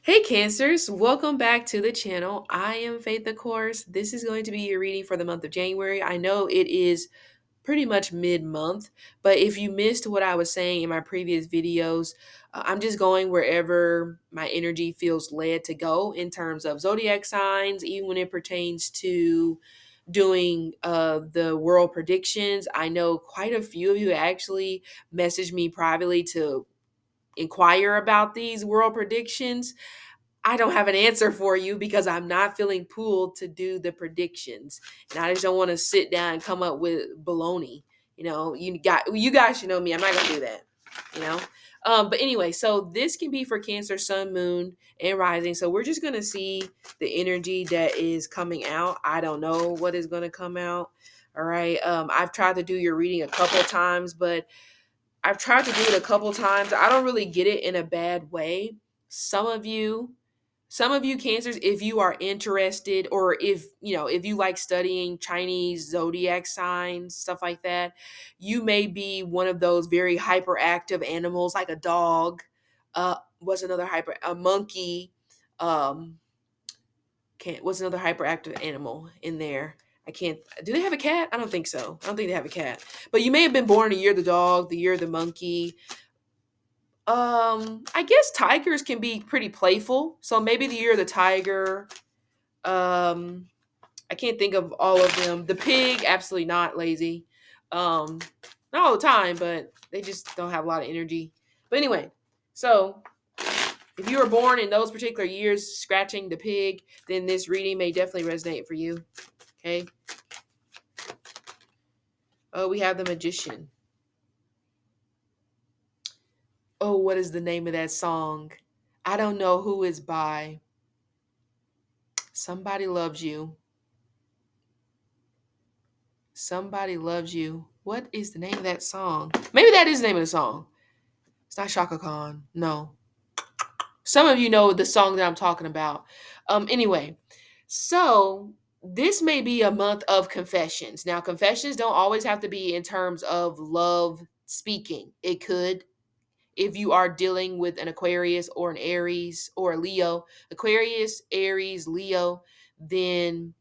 Hey Cancers, welcome back to the channel. I am Faith, of course. This is going to be your reading for the month of January. I know it is pretty much mid-month, but if you missed what I was saying in my previous videos, I'm just going wherever my energy feels led to go in terms of zodiac signs, even when it pertains to doing the world predictions. I know quite a few of you actually messaged me privately to inquire about these world predictions. I don't have an answer for you because I'm not feeling pulled to do the predictions. And I just don't want to sit down and come up with baloney. You guys should know me. I'm not gonna do that, you know. But anyway, so this can be for Cancer, Sun, Moon, and Rising. So we're just gonna see the energy that is coming out. I don't know what is gonna come out. All right. I've tried to do your reading a couple of times, but I've tried to do it a couple of times. I don't really get it in a bad way. Some of you some of you Cancers, if you are interested, or if you like studying Chinese zodiac signs, stuff like that, you may be one of those very hyperactive animals like a dog. What's another hyper a monkey? Um can't What's another hyperactive animal in there? I can't Do they have a cat? I don't think so. I don't think they have a cat. But you may have been born the year of the dog, the year of the monkey. I guess tigers can be pretty playful. So maybe the year of the tiger. Um, I can't think of all of them. The pig, absolutely not lazy. Um, Not all the time, but they just don't have a lot of energy. But anyway, so if you were born in those particular years, scratching the pig, then this reading may definitely resonate for you. Okay. Oh, we have the magician. Oh, what is the name of that song? I don't know who it's by. Somebody loves you. Somebody loves you. What is the name of that song? Maybe that is the name of the song. It's not Shaka Khan. No. Some of you know the song that I'm talking about. Anyway, so this may be a month of confessions. Now, confessions don't always have to be in terms of love speaking. It could, if you are dealing with an Aquarius or an Aries or a Leo, Aquarius, Aries, Leo, then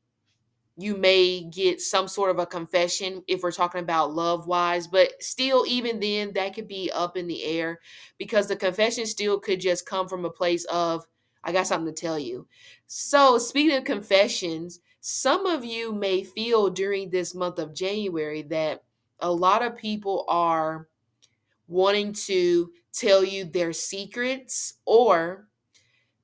you may get some sort of a confession if we're talking about love wise, but still, even then, that could be up in the air because the confession still could just come from a place of, I got something to tell you. So, speaking of confessions, some of you may feel during this month of January that a lot of people are wanting to tell you their secrets, or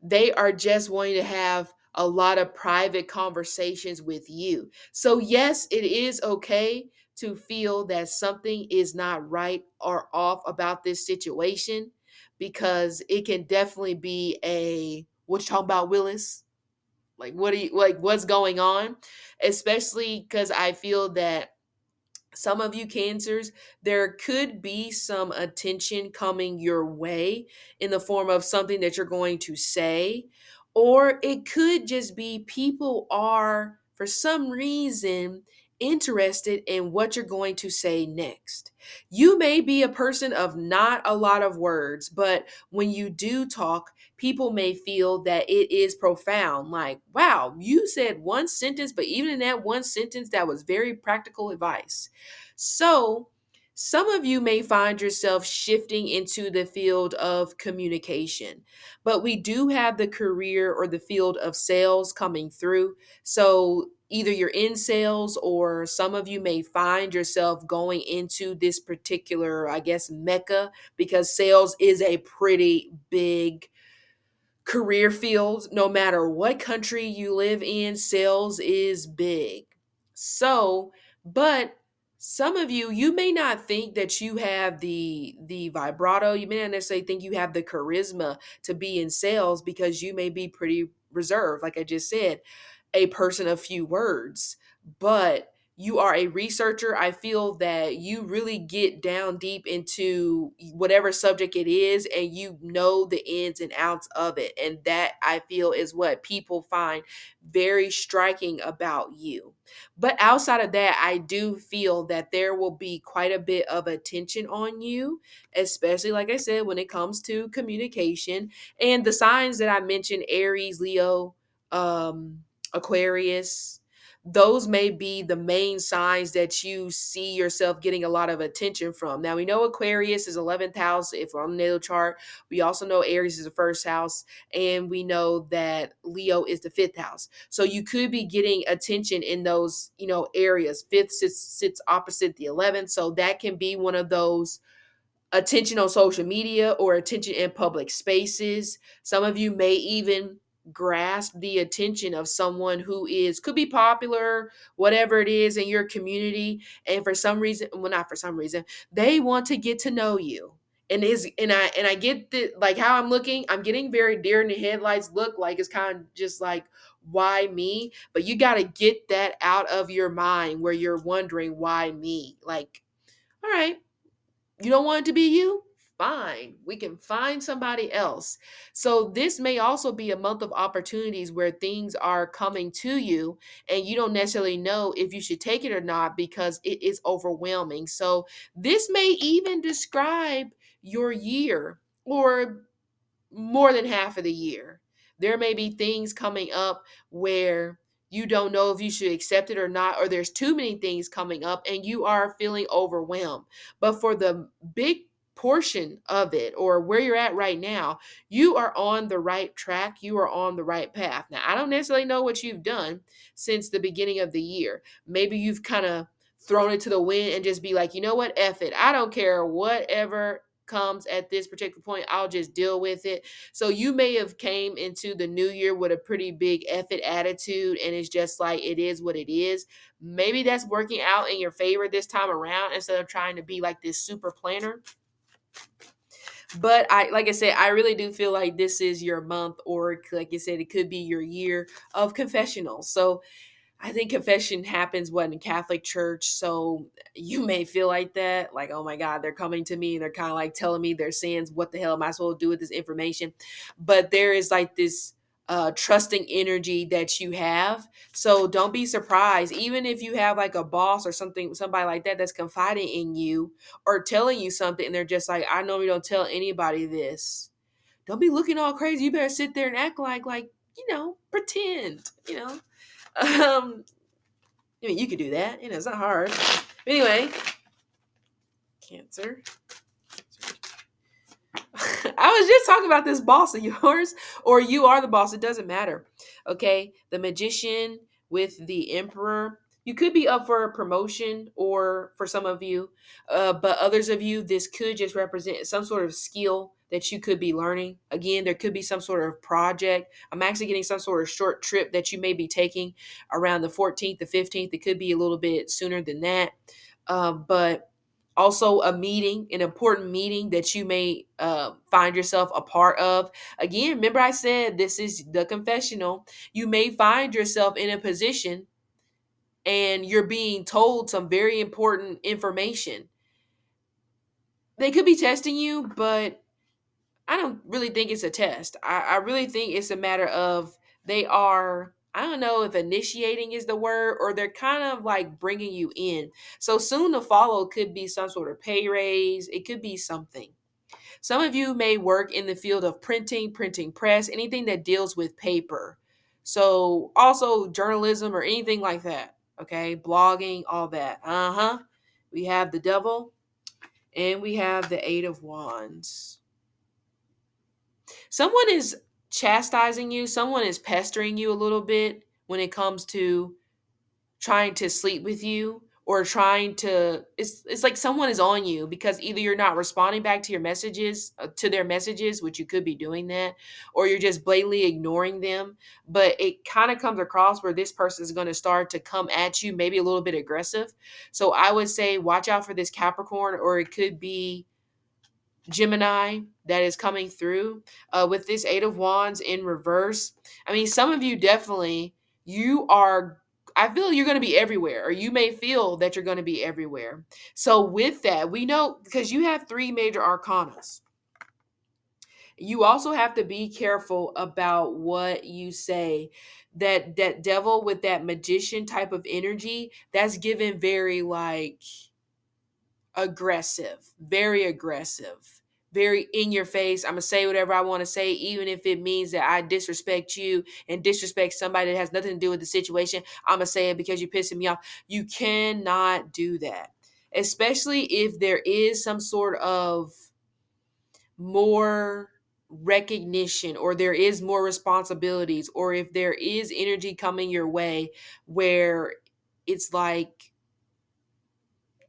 they are just wanting to have a lot of private conversations with you. So, yes, it is okay to feel that something is not right or off about this situation, because it can definitely be what you talking about, Willis? Like, what do you like? What's going on? Especially because I feel that some of you Cancers, there could be some attention coming your way in the form of something that you're going to say, or it could just be people are, for some reason, interested in what you're going to say next. You may be a person of not a lot of words, but when you do talk, people may feel that it is profound. Like, wow, you said one sentence, but even in that one sentence, that was very practical advice. So, some of you may find yourself shifting into the field of communication, but we do have the career or the field of sales coming through. So, either you're in sales, or some of you may find yourself going into this particular, I guess, mecca, because sales is a pretty big career field. No matter what country you live in, sales is big. So, but some of you may not think that you have the vibrato. You may not necessarily think you have the charisma to be in sales, because you may be pretty reserved, like I just said, a person of few words. But You are a researcher. I feel that you really get down deep into whatever subject it is and you know the ins and outs of it. And that I feel is what people find very striking about you. But outside of that, I do feel that there will be quite a bit of attention on you, especially, like I said, when it comes to communication. And the signs that I mentioned, Aries, Leo, Aquarius, those may be the main signs that you see yourself getting a lot of attention from. Now, we know Aquarius is 11th house if we're on the natal chart. We also know Aries is the first house, and we know that Leo is the fifth house. So you could be getting attention in those, areas. Fifth sits opposite the 11th. So that can be one of those attention on social media or attention in public spaces. Some of you may even grasp the attention of someone who could be popular, whatever it is in your community, and for some reason, well, not for some reason, they want to get to know you. And I get that, like, how I'm looking, I'm getting very deer in the headlights look, like it's kind of just like, why me? But you got to get that out of your mind where you're wondering, why me? Like, all right, you don't want it to be you? Fine. We can find somebody else. So, this may also be a month of opportunities where things are coming to you and you don't necessarily know if you should take it or not because it is overwhelming. So, this may even describe your year or more than half of the year. There may be things coming up where you don't know if you should accept it or not, or there's too many things coming up and you are feeling overwhelmed. But for the big portion of it, or where you're at right now, you are on the right track. You are on the right path. Now, I don't necessarily know what you've done since the beginning of the year. Maybe you've kind of thrown it to the wind and just be like, you know what, F it. I don't care whatever comes at this particular point, I'll just deal with it. So you may have came into the new year with a pretty big effort attitude and it's just like, it is what it is. Maybe that's working out in your favor this time around instead of trying to be like this super planner. But like I said, I really do feel like this is your month, or like I said, it could be your year of confessionals. So I think confession happens in Catholic church. So you may feel like that, like, oh my God, they're coming to me and they're kind of like telling me their sins. What the hell am I supposed to do with this information? But there is like this trusting energy that you have. So don't be surprised, even if you have like a boss or somebody like that that's confiding in you or telling you something, and they're just like, I normally don't tell anybody this. Don't be looking all crazy. You better sit there and act like pretend. I mean, you could do that. It's not hard. Anyway, Cancer. I was just talking about this boss of yours, or you are the boss. It doesn't matter. Okay. The Magician with the Emperor. You could be up for a promotion, or for some of you, but others of you, this could just represent some sort of skill that you could be learning. Again, there could be some sort of project. I'm actually getting some sort of short trip that you may be taking around the 14th, the 15th. It could be a little bit sooner than that. But also a meeting, an important meeting that you may find yourself a part of. Again, remember I said this is the confessional. You may find yourself in a position and you're being told some very important information. They could be testing you, but I don't really think it's a test. I really think it's a matter of they are, I don't know if initiating is the word, or they're kind of like bringing you in. So soon to follow could be some sort of pay raise. It could be something. Some of you may work in the field of printing press, anything that deals with paper. So also journalism or anything like that. Okay. Blogging, all that. We have the devil and we have the Eight of Wands. Someone is chastising you, someone is pestering you a little bit when it comes to trying to sleep with you, or trying to, it's like someone is on you because either you're not responding back to your messages, to their messages, which you could be doing that, or you're just blatantly ignoring them. But it kind of comes across where this person is going to start to come at you, maybe a little bit aggressive. So I would say watch out for this Capricorn, or it could be Gemini that is coming through with this Eight of Wands in reverse. I mean, some of you definitely, you are, I feel you're going to be everywhere, or you may feel that you're going to be everywhere. So with that, we know, because you have three major arcanas, you also have to be careful about what you say. That devil with that magician type of energy, that's given very like aggressive, very in your face. I'm gonna say whatever I want to say, even if it means that I disrespect you and disrespect somebody that has nothing to do with the situation. I'm gonna say it because you're pissing me off. You cannot do that, especially if there is some sort of more recognition, or there is more responsibilities, or if there is energy coming your way where it's like,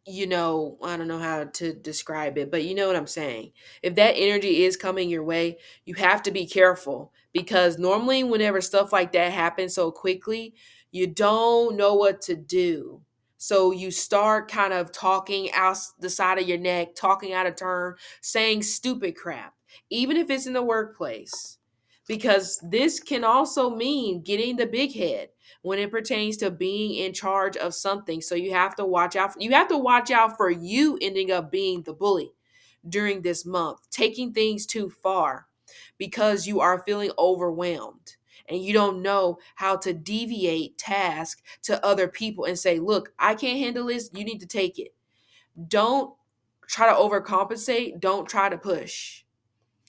I don't know how to describe it, but you know what I'm saying. If that energy is coming your way, you have to be careful, because normally, whenever stuff like that happens so quickly, you don't know what to do. So you start kind of talking out the side of your neck, talking out of turn, saying stupid crap, even if it's in the workplace, because this can also mean getting the big head when it pertains to being in charge of something. So you have to watch out. You have to watch out for you ending up being the bully during this month, taking things too far because you are feeling overwhelmed and you don't know how to deviate task to other people and say, look, I can't handle this. You need to take it. Don't try to overcompensate. Don't try to push,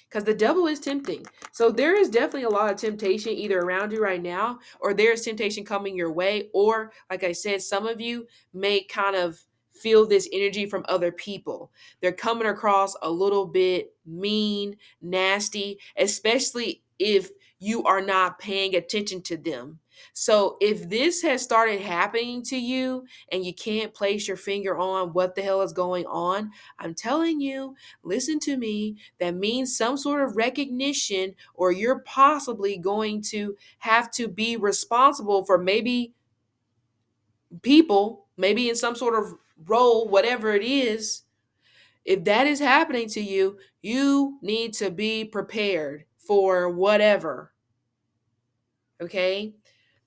because the devil is tempting. So there is definitely a lot of temptation either around you right now, or there's temptation coming your way. Or, like I said, some of you may kind of feel this energy from other people. They're coming across a little bit mean, nasty, especially if you are not paying attention to them. So if this has started happening to you and you can't place your finger on what the hell is going on, I'm telling you, listen to me, that means some sort of recognition, or you're possibly going to have to be responsible for maybe people, maybe in some sort of role, whatever it is. If that is happening to you, you need to be prepared for whatever. Okay?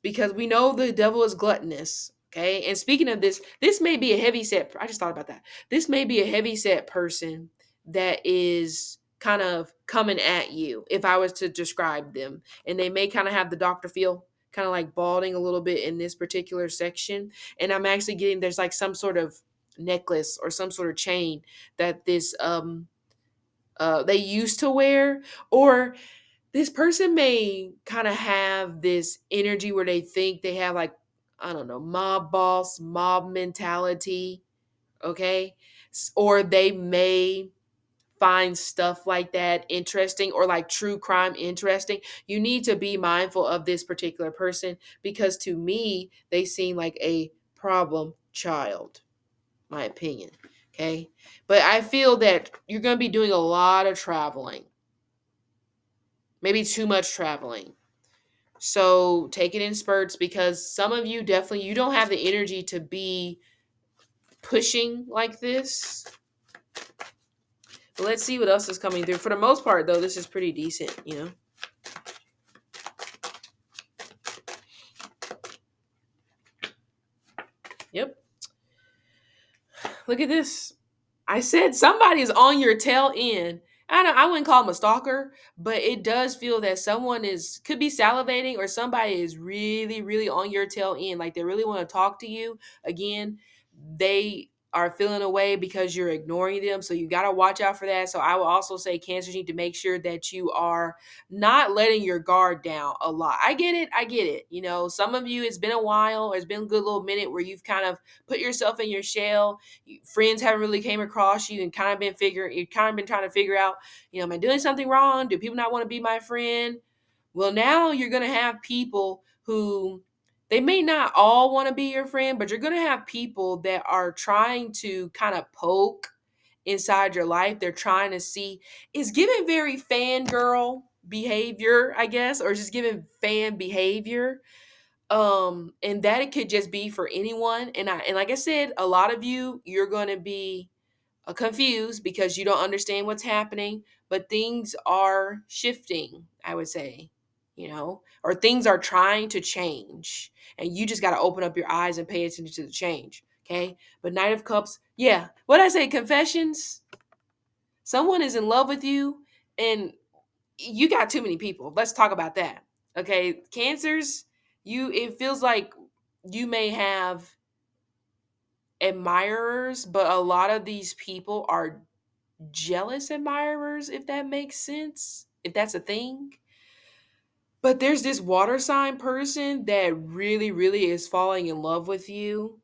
Because we know the devil is gluttonous. Okay. And speaking of this, this may be a heavy set. I just thought about that. This may be a heavy set person that is kind of coming at you, if I was to describe them. And they may kind of have the doctor feel, kind of like balding a little bit in this particular section. And I'm actually getting, there's like some sort of necklace or some sort of chain that this they used to wear, or this person may kind of have this energy where they think they have, like, I don't know, mob boss, mob mentality, okay? Or they may find stuff like that interesting, or like true crime interesting. You need to be mindful of this particular person, because to me, they seem like a problem child, my opinion, okay? But I feel that you're going to be doing a lot of traveling, maybe too much traveling. So take it in spurts, because some of you definitely, you don't have the energy to be pushing like this. But let's see what else is coming through. For the most part, though, this is pretty decent. Yep. Look at this. I said somebody is on your tail end. I wouldn't call them a stalker, but it does feel that someone could be salivating, or somebody is really, really on your tail end. Like they really want to talk to you. Again, they are feeling away because you're ignoring them. So you got to watch out for that. So I will also say, Cancers, need to make sure that you are not letting your guard down a lot. I get it. Some of you, it's been a while, or it's been a good little minute where you've kind of put yourself in your shell. Friends haven't really came across you, and you've kind of been trying to figure out, am I doing something wrong? Do people not want to be my friend? Well, now you're going to have people who, they may not all want to be your friend, but you're going to have people that are trying to kind of poke inside your life. They're trying to see, it's giving very fangirl behavior, I guess, or just giving fan behavior. And that it could just be for anyone. And like I said, a lot of you're going to be confused because you don't understand what's happening, but things are shifting, I would say. or things are trying to change, and you just got to open up your eyes and pay attention to the change. Okay. But Knight of Cups, yeah. What I say, confessions, someone is in love with you, and you got too many people. Let's talk about that. Okay. Cancers, it feels like you may have admirers, but a lot of these people are jealous admirers, if that makes sense, if that's a thing. But there's this water sign person that really, really is falling in love with you.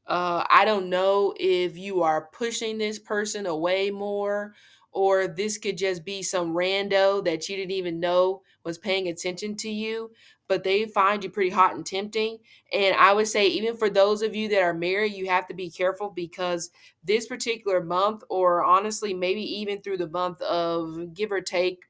I don't know if you are pushing this person away more, or this could just be some rando that you didn't even know was paying attention to you, but they find you pretty hot and tempting. And I would say, even for those of you that are married, you have to be careful, because this particular month, or honestly, maybe even through the month of, give or take,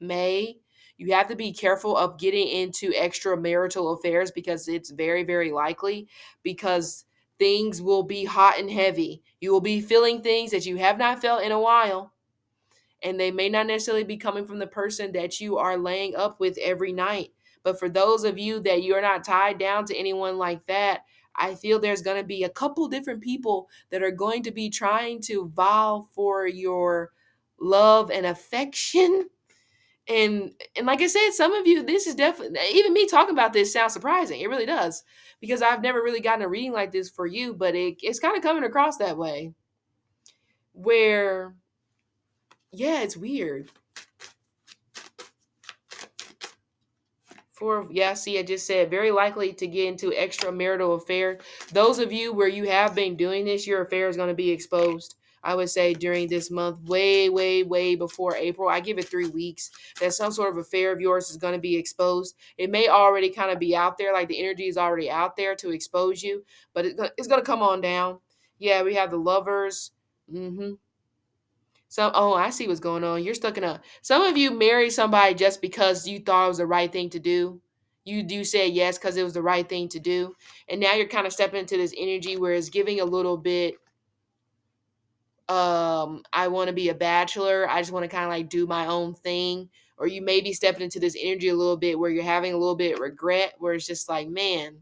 May, you have to be careful of getting into extramarital affairs, because it's very, very likely, because things will be hot and heavy. You will be feeling things that you have not felt in a while, and they may not necessarily be coming from the person that you are laying up with every night. But for those of you that you're not tied down to anyone like that, I feel there's going to be a couple different people that are going to be trying to vie for your love and affection. And like I said, some of you, this is definitely, even me talking about this sounds surprising. It really does, because I've never really gotten a reading like this for you, but it's kind of coming across that way, where, yeah, it's weird. Yeah, see, I just said very likely to get into extramarital affair. Those of you where you have been doing this, your affair is going to be exposed. I would say during this month, way, way, way before April. I give it 3 weeks, that some sort of affair of yours is going to be exposed. It may already kind of be out there, like the energy is already out there to expose you, but it's going to come on down. Yeah, we have the Lovers. Mm-hmm. Oh, I see what's going on. You're stuck in some of you married somebody just because you thought it was the right thing to do. You do say yes because it was the right thing to do. And now you're kind of stepping into this energy where it's giving a little bit, I want to be a bachelor. I just want to kind of like do my own thing. Or you may be stepping into this energy a little bit where you're having a little bit of regret, where it's just like, man,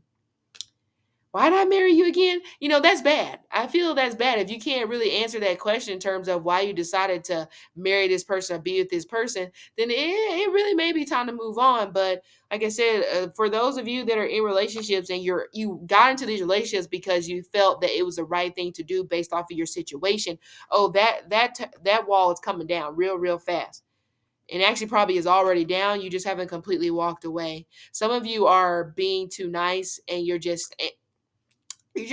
why did I marry you again? That's bad. I feel that's bad. If you can't really answer that question in terms of why you decided to marry this person or be with this person, then it really may be time to move on. But like I said, for those of you that are in relationships, and you got into these relationships because you felt that it was the right thing to do based off of your situation, oh, that wall is coming down real, real fast. And actually probably is already down. You just haven't completely walked away. Some of you are being too nice, and you're just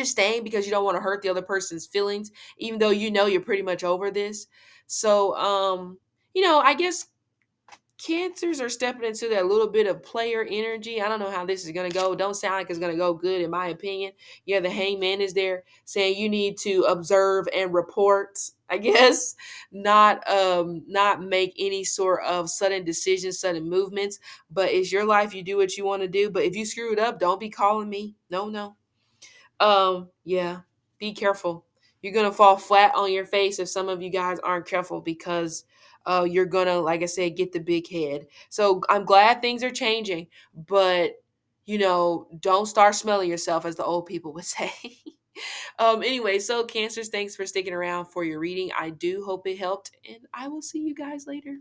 staying because you don't want to hurt the other person's feelings, even though you're pretty much over this. So, I guess cancers are stepping into that little bit of player energy. I don't know how this is going to go. Don't sound like it's going to go good, in my opinion. Yeah, the hangman is there saying you need to observe and report, I guess, not make any sort of sudden decisions, sudden movements. But it's your life. You do what you want to do. But if you screw it up, don't be calling me. No. Yeah, be careful. You're gonna fall flat on your face if some of you guys aren't careful, because you're gonna, like I said, get the big head. So I'm glad things are changing, but don't start smelling yourself, as the old people would say. Anyway, so Cancers, thanks for sticking around for your reading. I do hope it helped, and I will see you guys later.